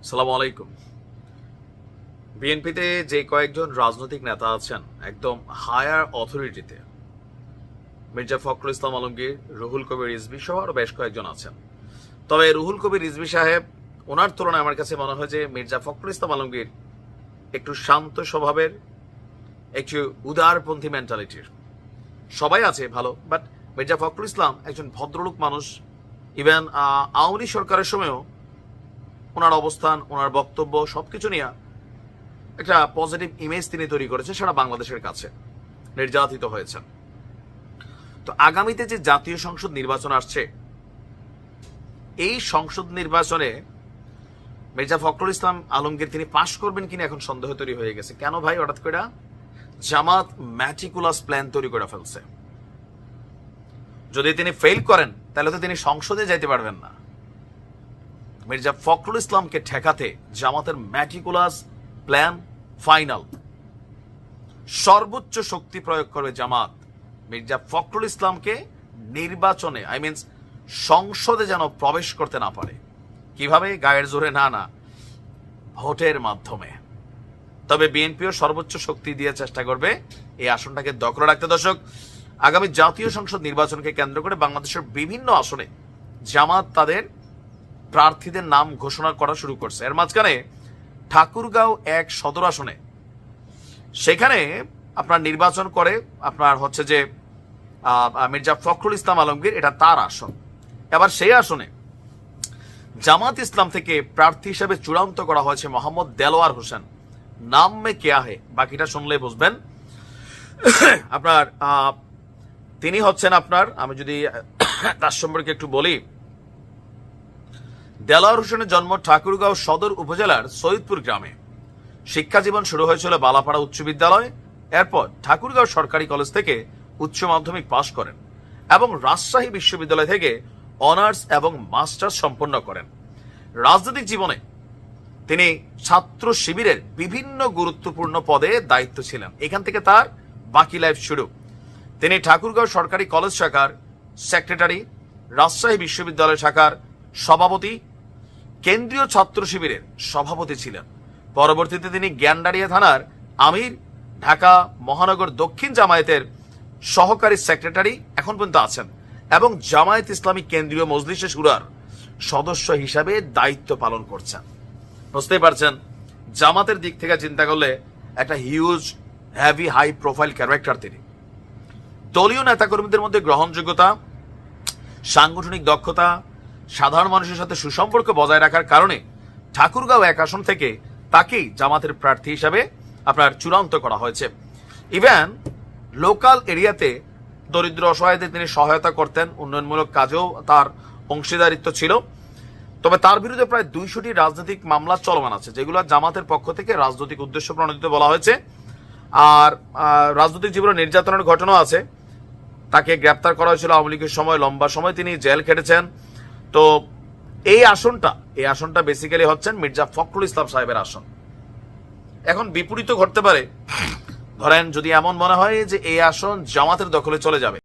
সালামু আলাইকুম। বিএনপিতে যে কয়েকজন রাজনৈতিক নেতা আছেন একদম হায়ার অথরিটিতে, মির্জা ফখরুল ইসলাম আলমগীর, রুহুল কবির রিজভী সহ আরো বেশ কয়েকজন আছেন। তবে রুহুল কবির রিজভী সাহেব, ওনার তুলনায় আমার কাছে মনে হয় যে মির্জা ফখরুল ইসলাম আলমগীর একটু শান্ত স্বভাবের, একটু উদারপন্থী মেন্টালিটির। সবাই আছে ভালো, বাট মির্জা ফখরুল ইসলাম একজন ভদ্রলোক মানুষ। ইভেন আওয়ামী সরকারের সময়ও ওনার অবস্থান, ওনার বক্তব্য সবকিছু নিয়ে একটা পজিটিভ ইমেজ তিনি তৈরি করেছেন সারা বাংলাদেশের কাছে। নির্যাতিত হয়েছেন। তো আগামীতে যে জাতীয় সংসদ নির্বাচন আসছে, এই সংসদ নির্বাচনে মির্জা ফখরুল ইসলাম আলমগীর তিনি পাশ করবেন কিনা এখন সন্দেহ তৈরি হয়ে গেছে। কেন ভাই? হঠাৎ করে জামাত ম্যাটিকুলাস প্ল্যান তৈরি করে ফেলছে। যদি তিনি ফেল করেন তাহলে তো তিনি সংসদে যাইতে পারবেন না। মির্জা ফখরুল ইসলামকে ঠেকাতে জামাতের ম্যাটিকুলাস প্ল্যান ফাইনাল। সর্বোচ্চ শক্তি প্রয়োগ করবে জামাত মির্জা ফখরুল ইসলামকে নির্বাচনে, সংসদে যেন প্রবেশ করতে না পারে। কিভাবে? গায়ের জোরে না, ভোটের মাধ্যমে। তবে বিএনপিও সর্বোচ্চ শক্তি দিয়ে চেষ্টা করবে এই আসনটাকে দখলে রাখতে। দর্শক, আগামী জাতীয় সংসদ নির্বাচনকে কেন্দ্র করে বাংলাদেশের বিভিন্ন আসনে জামাত তাদের প্রার্থীদের নাম ঘোষণা করা শুরু করছে। এর মাঝখানে ঠাকুরগাঁও 1 সদর আসনে সেখানে আপনার নির্বাচন করে আপনার হচ্ছে যে মির্জা ফখরুল ইসলাম আলমগীর, এটা তার আসন। এবার সেই আসনে জামাত ইসলাম থেকে প্রার্থী হিসেবে চূড়ান্ত করা হয়েছে মোহাম্মদ দেলোয়ার হোসেন। নাম মে কেয়া হে, বাকিটা শুনলে বুঝবেন। আপনার তিনি হচ্ছেন আপনার, আমি যদি তার সম্পর্কে একটু বলি, দেলোয়ার হোসেনের জন্ম ঠাকুরগাঁও সদর উপজেলার সৈয়দপুর গ্রামে। শিক্ষা জীবন শুরু হয়েছিল বালাপাড়া উচ্চ বিদ্যালয়। এরপর ঠাকুরগাঁও সরকারি কলেজ থেকে উচ্চ মাধ্যমিক পাশ করেন এবং রাজশাহী বিশ্ববিদ্যালয় থেকে অনার্স এবং মাস্টার্স সম্পন্ন করেন। রাজনৈতিক জীবনে তিনি ছাত্র শিবিরের বিভিন্ন গুরুত্বপূর্ণ পদে দায়িত্ব ছিলেন। এখান থেকে তার বাকি লাইফ শুরু। তিনি ঠাকুরগাঁও সরকারি কলেজ শাখার সেক্রেটারি, রাজশাহী বিশ্ববিদ্যালয় শাখার সভাপতি, কেন্দ্রীয় ছাত্র শিবিরের সভাপতি ছিলেন। পরবর্তীতে তিনি জ্ঞানদারিয়া থানার আমির, ঢাকা মহানগর দক্ষিণ জামায়াতের সহকারী সেক্রেটারি এখন পর্যন্ত আছেন এবং জামায়াত ইসলামী কেন্দ্রীয় মজলিসে শুরার সদস্য হিসাবে দায়িত্ব পালন করছেন। বুঝতেই পারছেন, জামাতের দিক থেকে চিন্তা করলে একটা huge heavy high profile character তিনি। দলীয় নেতাকর্মীদের মধ্যে গ্রহণযোগ্যতা, সাংগঠনিক দক্ষতা, সাধারণ মানুষের সাথে সুসম্পর্ক বজায় রাখার কারণে ঠাকুরগাঁও 1 আসন থেকে তাকেই জামাতের প্রার্থী হিসাবে আপনার চূড়ান্ত করা হয়েছে। ইভেন লোকাল এরিয়াতে দরিদ্র অসহায়দের তিনি সহায়তা করতেন, উন্নয়নমূলক কাজেও তার অংশীদারিত্ব ছিল। তবে তার বিরুদ্ধে প্রায় 200টি রাজনৈতিক মামলা চলমান আছে, যেগুলো জামাতের পক্ষ থেকে রাজনৈতিক উদ্দেশ্য প্রণোদিত বলা হয়েছে। আর রাজনৈতিক জীবনে নির্যাতনের ঘটনা আছে। তাকে গ্রেপ্তার করা হয়েছিল আওয়ামী লীগের সময়, লম্বা সময় তিনি জেল খেটেছেন। তো এই আসনটা বেসিক্যালি হচ্ছেন মির্জা ফখরুল ইসলাম সাহেবের আসন। এখন বিপরীত ঘটতে পারে। ধরেন যদি এমন মনে হয় যে এই আসন জামাতের দখলে চলে যাবে,